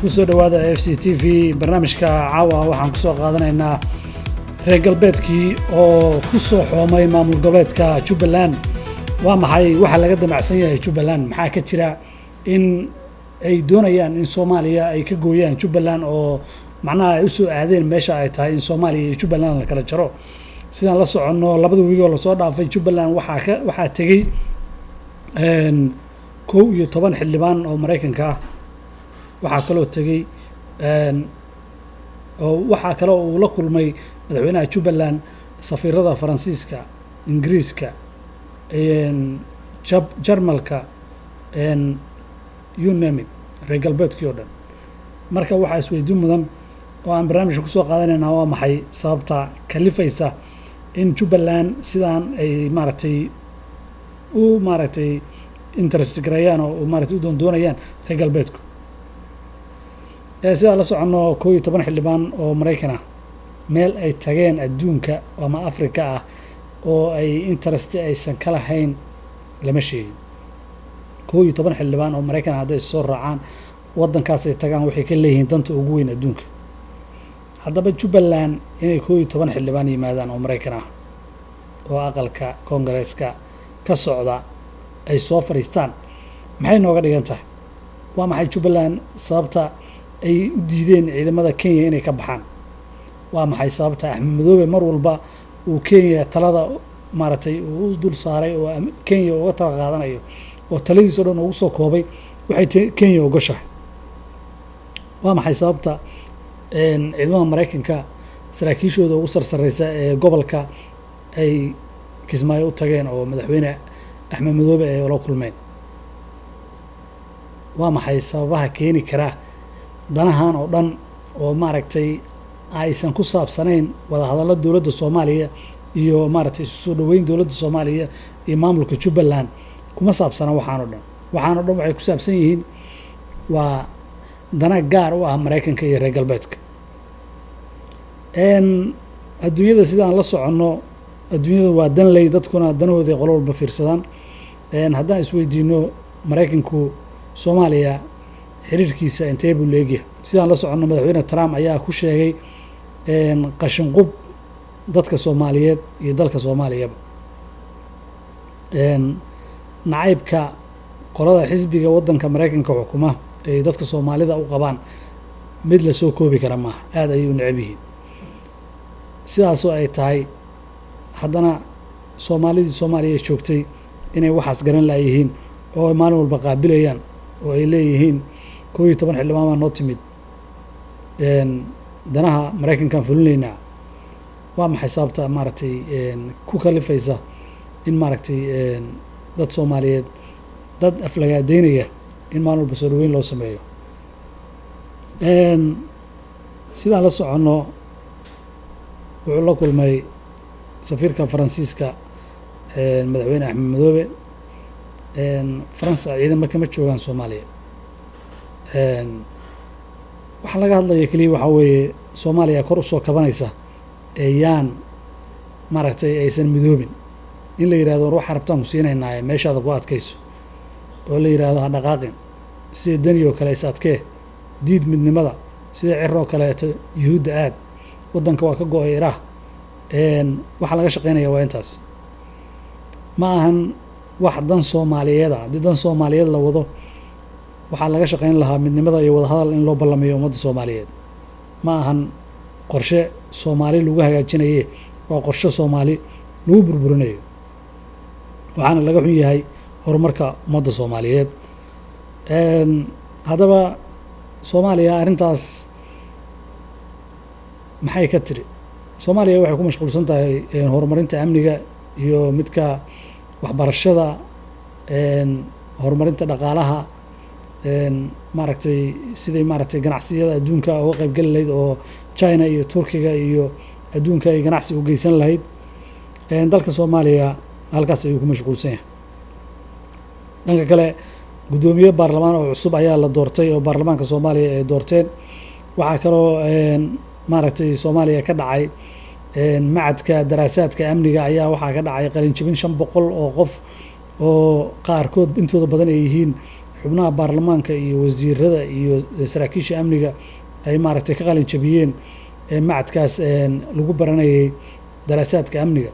kusoo dhawaada FCTV barnaamijka caawa waxaan kusoo qaadanaynaa reer galbeedkii oo ku soo xoomay maamul goboleedka Jubbaland. waa maxay waxa laga damacsan yahay Jubbaland? maxaa ka jira in ay doonayaan in Soomaaliya ay ka gooyaan Jubbaland oo macnaha ay u soo aadeen meesha ay tahay in Soomaaliya iyo Jubbaland la kala jaro? sidaan la soconno labada wiig oo la soo dhaafay Jubbaland waxaa tagay 11 xildhibaan oo Mareykanka ah. waxaa kaloo tagay waxaa kaloo uu la kulmay madaxweynaha Jubbaland safiirada Faransiiska, Ingiriiska, Jarmalka, you name it, reer galbeedkii oo dhan. marka waxaa isweydiin mudan oo aan barnaamijka kusoo qaadanaynaa waa maxay sababta kalifaysa in Jubbaland sidaan ay maaragtay interest gareeyaan oo maaragtay u doonayaan reer galbeedku. sidaa la soconno 11 xildhibaan oo Mareykan ah meel ay tageen adduunka ama Afrika ah oo ay interest aysan ka lahayn lama sheegin. 11 xildhibaan oo Mareykan hadday soo raacaan waddankaas ay tagaan waxay ka leeyihiin danta ugu weyn adduunka. haddaba Jubbaland inay 11 xildhibaan yimaadaan oo Mareykan ah oo aqalka Koongareeska ka socda ay soo fariistaan maxay nooga dhigan tahay? waa maxay Jubbaland sababta ay u diideen ciidamada Kenya inay ka baxaan? waa maxay sababta Axmed Madoobe mar walba uu Kenya talada maaragtay uu dul saaray oo Kenya uga tala qaadanayo oo taladiisa dhan ugu soo koobay waxay Kenya uga shahay? waa maxay sababta ciidamada Mareykanka saraakiishooda ugu sarsareysa ee gobolka ay Kismaayo u tageen oo madaxweyne Axmed Madoobe ay la kulmeen? waa maxay sababaha keeni kara danahan oo dhan oo maaragtay aysan ku saabsanayn wada hadalada dowladda Soomaaliya iyo maaragtay soo dhaweyn dowladda Soomaaliya iyo maamulka Jubbaland kuma saabsana waxaan oo dhan waxay ku saabsan yihiin waa dana gaar u ah Mareykanka iyo reer galbeedka. adduunyada sidaan la soconno adduunyada waa danley, dadkuna danahooda qolo walba fiirsadaan. haddaan isweydiino Mareykanku Soomaaliya xiriirkiisa intee buu leegyahay? sidaan la soconno madaxweyne Trump ayaa ku sheegay qashin qub dadka Soomaaliyeed iyo dalka Soomaaliyaba. nacaybka qolada xisbiga waddanka Mareykanka xukuma ay dadka Soomaalida u qabaan mid la soo koobi kara maaha, aad ayay u necab yihiin. sidaasoo ay tahay haddana Soomaaliya joogtay inay waxaas garan laayihiin oo ay maalin walba qaabilayaan oo ay leeyihiin 11 xildhibaan baa noo timid danaha Mareykankan fulinaynaa. waa maxay sababta maaragtay ku kalifaysa in maaragtay dad Soomaaliyeed dad aflagaadeynaya in maalin walba soo dhaweyn loo sameeyo? sidaan la soconno wuxuu la kulmay safiirka Faransiiska madaxweyne Axmed Madoobe. Faransa ciidamo kama joogaan Soomaaliya. waxaa laga hadlaya keliya waxaa weeye Soomaaliya kor u soo kabanaysa yaan maaragtay aysan midoobin. in la yidhahdo war waxaa rabtaan ku siinaynaa meeshaada ku adkayso oo la yidhaahdo ha dhaqaaqin sida dani oo kale is adkee diid midnimada sida ciroo kaleeto yuhuudda aad waddanka waa ka go-ay Iraaq. waxaa laga shaqaynaya waa intaas, ma ahan wax dan Soomaaliyeed ah. haddii dan Soomaaliyeed la wado waxaa laga shaqayn lahaa midnimada iyo wadahadal in loo ballamiyo ummadda Soomaaliyeed. ma ahan qorshe Soomaali lagu hagaajinaye waa qorshe Soomaali lagu burburinayo. waxaana laga xun yahay horumarka ummadda Soomaaliyeed. haddaba Soomaaliya arrintaas maxay ka tiri? Soomaaliya waxay ku mashquulsan tahay horumarinta amniga iyo midka waxbarashada, horumarinta dhaqaalaha, maaragtay siday maaragtay ganacsiyada adduunka uga qayb gali lahayd oo China iyo Turkiga iyo adduunka ay ganacsi u geysan lahayd. dalka Soomaaliya halkaas ayuu ku mashquulsan yahay. dhanka kale gudoomiye baarlamaan oo cusub ayaa la doortay oo baarlamaanka Soomaaliya ay doorteen. waxaa kaloo maaragtay Soomaaliya ka dhacay macadka daraasaadka amniga ayaa waxaa ka dhacay qalin jabin 500 oo qof oo qaarkood intooda badan ay yihiin xubnaha baarlamaanka iyo wasiirada iyo saraakiisha amniga ay maaragtay ka qalin jabiyeen macadkaas lagu baranayay daraasaadka amniga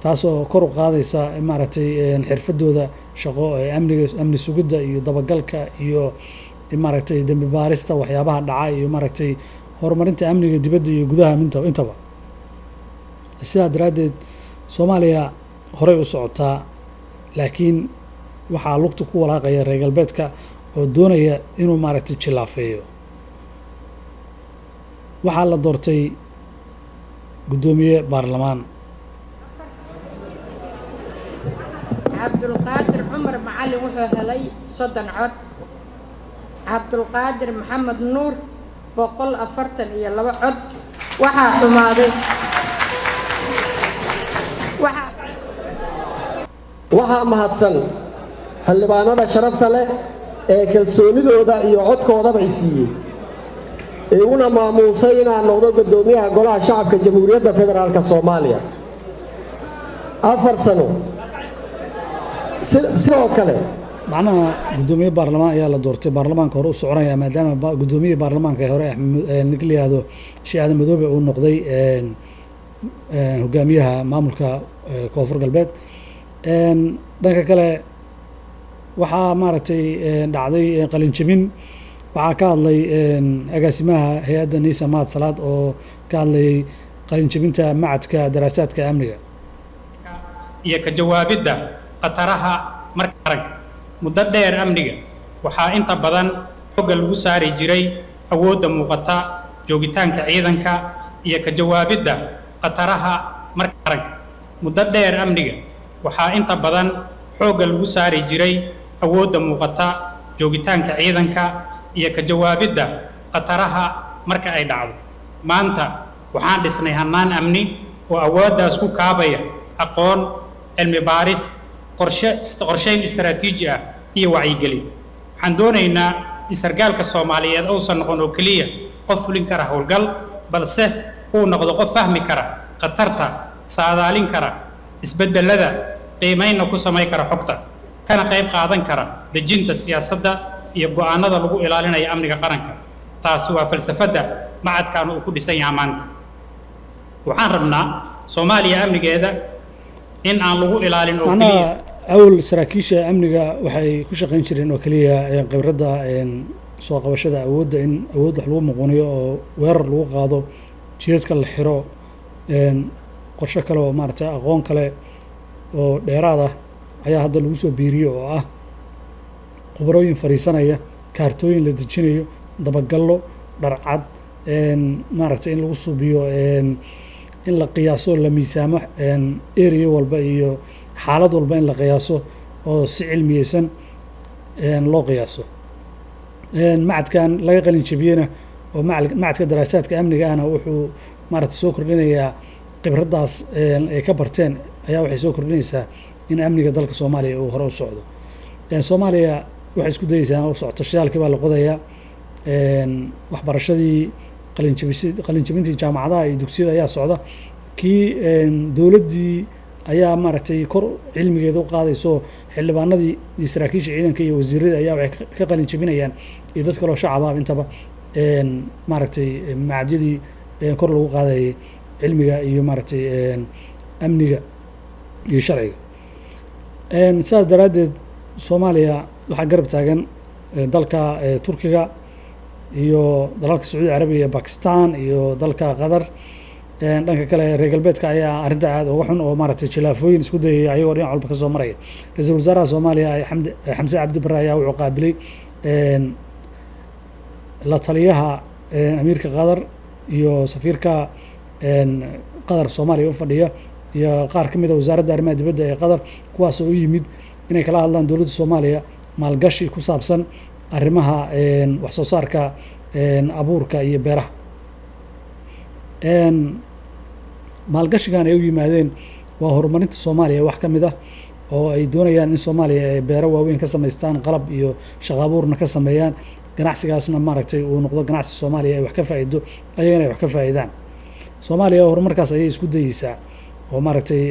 taasoo kor u qaadaysa maaragtay xirfadooda shaqo ee amni sugidda iyo dabagalka iyo maaragtay dambi baarista waxyaabaha dhaca iyo maaragtay horumarinta amniga dibadda iyo gudaha intaba sidaa daraaddeed Soomaaliya horey u socotaa laakiin waxaa lugta ku walaaqaya reer galbeedka oo doonaya inuu maaragtay jilaafeeyo waxaa la doortay gudoomiye baarlamaan cabdulqaadir cumar macalin wuxuu helay 30 cod cabdulqaadir maxamed nuur 142 cod waxaa xumaaday waxaa mahadsan xildhibaanada sharafta leh ee kalsoonidooda iyo codkoodaba i siiyey iguna maamuusay inaan noqdo guddoomiyaha golaha shacabka jamhuuriyadda federaalka Soomaaliya 4 sano sidoo kale macnaha gudoomiye baarlamaan ayaa la doortay baarlamaanka hore u soconaya maadaama gudoomiye baarlamaanka hore Nigliado Sheekh Madoobe uu noqday hogaamiyaha maamulka koonfur galbeed dhanka kale waxaa maaragtay dhacday qalin jabin waxaa ka hadlay agaasimaha hay'adda Niisa Mahad Salaad oo ka hadlayay qalin jabinta macadka daraasaadka amniga iyo ka jawaabidda qataraha marka arag muddo dheer amniga waxaa inta badan xogga lagu saari jiray awoodda muuqata joogitaanka ciidanka iyo ka jawaabidda qataraha marka arag muddo dheer amniga waxaa inta badan xogga lagu saari jiray awoodda muuqata joogitaanka ciidanka iyo ka jawaabidda qataraha marka ay dhacdo maanta waxaan dhisnay hannaan amni oo awooddaas ku kaabaya aqoon cilmi baaris qorsheyn istaraatiiji ah iyo wacyigelin waxaan doonaynaa in sargaalka Soomaaliyeed uusan noqon oo kaliya qof fulin kara howlgal balse uu noqdo qof fahmi kara qatarta saadaalin kara isbedelada qiimeynna ku samayn kara xogta kana qayb qaadan kara dejinta siyaasadda iyo go'aanada lagu ilaalinayo amniga qaranka taasi waa falsafada macadkan uu ku dhisan yahay maanta waxaan rabnaa Soomaaliya amnigeeda in aan lagu ilaalin oo kaliya أول سراكيشة أمنية وحي كل شيء قنشر إنه كلية قبردة سواء قبشة أود إن أود حلو مغنية وير لو قاضو جيرت كل الحراء قرشة كلو مارتا أغون كلا وديرادة أيها هذا الوسو بيريو قبروين فريسان أيه كارتوين لدجينيو دبقلو درعاد مارتا إن الوسو بيو إن لقياسو لميسامح إيريو والباقيو xaalad walba in la qiyaaso oo si cilmiyeysan loo qiyaaso macadkan laga qalin jabiyena oo macadka daraasaadka amniga ahna wuxuu maaragtay soo kordhinayaa khibradaas ay ka barteen ayaa waxay soo kordhinaysaa in amniga dalka Soomaaliya uu hore u socdo Soomaaliya waxay isku dayaysaa inay u socoto shaqaalkii baa la qodayaa waxbarashadii qalin jabintii jaamacadaha iyo dugsiyada ayaa socda kii dawladdii ayaa maaragtay kor cilmigeeda u qaadayso xildhibaanadii iyo saraakiisha ciidanka iyo wasiirada ayaa waxay ka qalin jabinayaan iyo dad kale oo shacab ah intaba maaragtay macadyadii kor lagu qaadayay cilmiga iyo maaragtay amniga iyo sharciga saas daraaddeed Soomaaliya waxaa garab taagan dalka Turkiga iyo dalalka Sacuudi Carabiya iyo Pakistan iyo dalka Qatar dhanka kale reer galbeedka ayaa arinta aad uga xun oo maaragtay jilaafooyin isku dayay ayagoo dhinac walba ka soo maraya ra'iisul wasaaraha Soomaaliya Xamse Cabdi Barre ayaa wuxuu qaabilay la taliyaha amiirka Qatar iyo safiirka Qatar Soomaaliya u fadhiya iyo qaar ka mid ah wasaaradda arrimaha dibadda ee Qatar kuwaas oo u yimid inay kala hadlaan dawladda Soomaaliya maalgashi ku saabsan arrimaha wax soo saarka abuurka iyo beeraha maalgashigan ay u yimaadeen waa horumarinta Soomaaliya wax ka mid ah oo ay doonayaan in Soomaaliya ay beero waaweyn ka sameystaan qalab iyo shaqo abuurna ka sameeyaan ganacsigaasna maaragtay uu noqdo ganacsi Soomaaliya ay wax ka faa'iido ayagana ay wax ka faa'iidaan Soomaaliya horumarkaas ayay isku dayaysaa oo maaragtay